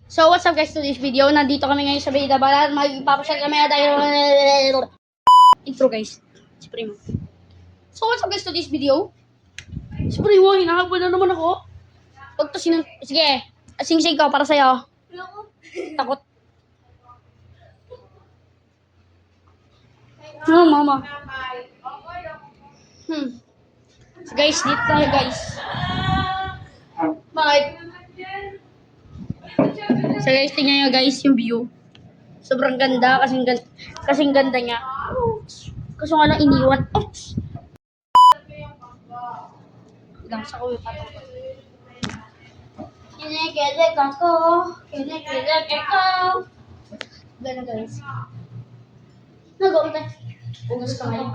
So what's up guys, to this video, nandito kami ngayon sa Beda Balan. Magpapasyal kami dahil intro guys, si Primo. So what's up guys, to this video. Si Primo, hinahabol na naman ako. Huwag to sige, sing-sing ka para sa'yo. Takot. Oh, mama. So guys, dito tayo guys. Bakit? So guys, tingnan nyo guys yung view. Sobrang ganda, kasing ganda niya. Kaso nga lang iniwan. Oops! Lang sa uwi pa ito. Kinikilig ako. Kinikilig ikaw. Gano'n guys. Nag-uwi tayo. Ugas ka ngayon.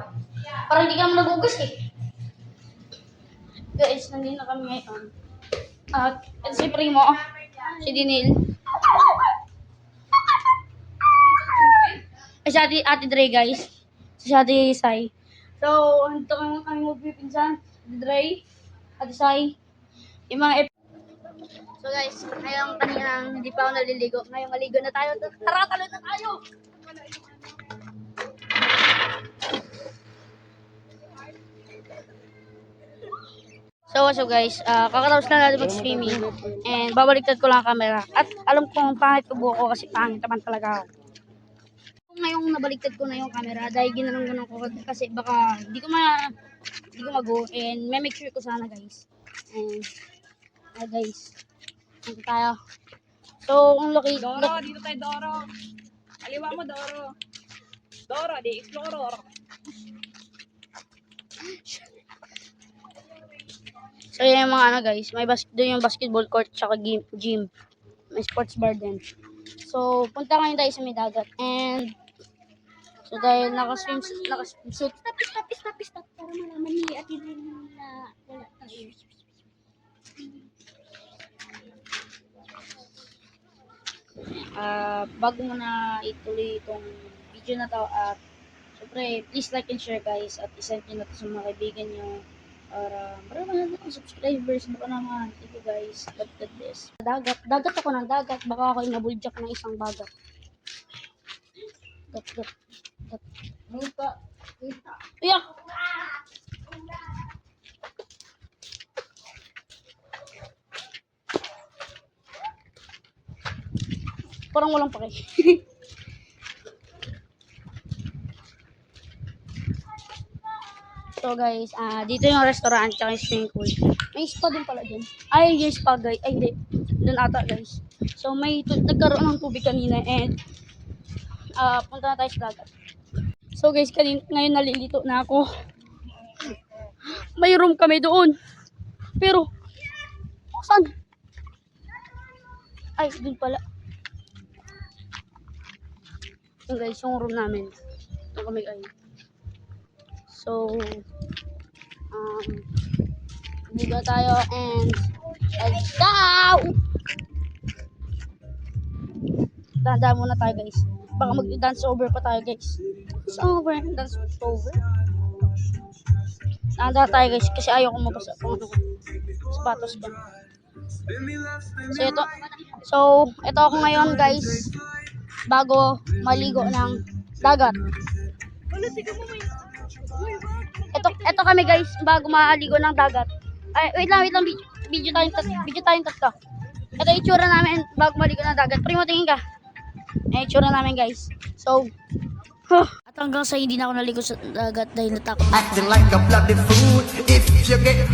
Parang hindi ka naman nag-ugas eh. Guys, nandito na kami ngayon. At si Primo, si Dinil. Si Ate Dre guys. Si Ate Sai. So, ito kami magpipinsan. Ate Dre, Ate Sai. Yung mga So guys, ngayong kanina hindi pa ako naliligo. Ngayong maligo na tayo. Tara, talo na tayo! So what's up guys, kakatapos na natin mag-swimming and babaliktad ko lang ang camera. At alam kong pangit ko buko kasi pangit naman talaga ako. Ngayong nabaliktad ko na yung camera dahil ginanong ko kasi baka hindi ko mag-go and may make sure ko sana guys. And guys, dito tayo. So kung Doro, dito tayo Doro. Aliwa mo Doro. Doro, di Explorer. So yan yung mga ano guys, may doon yung basketball court tsaka gym. May sports bar din. So punta kami tayo sa may dagat and so dahil naka-swimsuit. Stop para malaman ni Ate Rin na wala tayo. Bago mo na ituloy itong video na to at syempre please like and share guys at isend nyo na to sa mga kaibigan nyo para marami na akong subscribers. Baka naman ito guys, God bless. Dagat ako ng dagat, baka ako inabuljak ng isang bagat. Muta. Iyak! Parang walang pake. So guys, dito yung restaurant tsaka yung swimming pool. May spa din pala din. Ay, yung spa guys. Ay, hindi. Doon ata guys. So may nagkaroon ng tubig kanina and punta na tayo sa dagat. So guys, ngayon nalilito na ako. May room kami doon. Pero, saan? Ay, doon pala. Yung guys, yung room namin. Doon kami guys. So, buga tayo and let's go! Dahan-dahan muna tayo guys. Baka mag-dance over pa tayo guys. Dance over. Dahan-dahan tayo guys kasi ayaw kong mabasa kung ano sapatos ko. So, ito ako ngayon guys bago maligo ng dagat. Ito kami guys bago maligo ng dagat. Ay, wait lang, video tayong tatlo. Ito yung itsura namin bago maligo ng dagat. Primo, tingin ka. Itsura namin guys. So, at hanggang sa hindi na ako naligo sa dagat dahil natakot. Acting like a bloody fool. If you get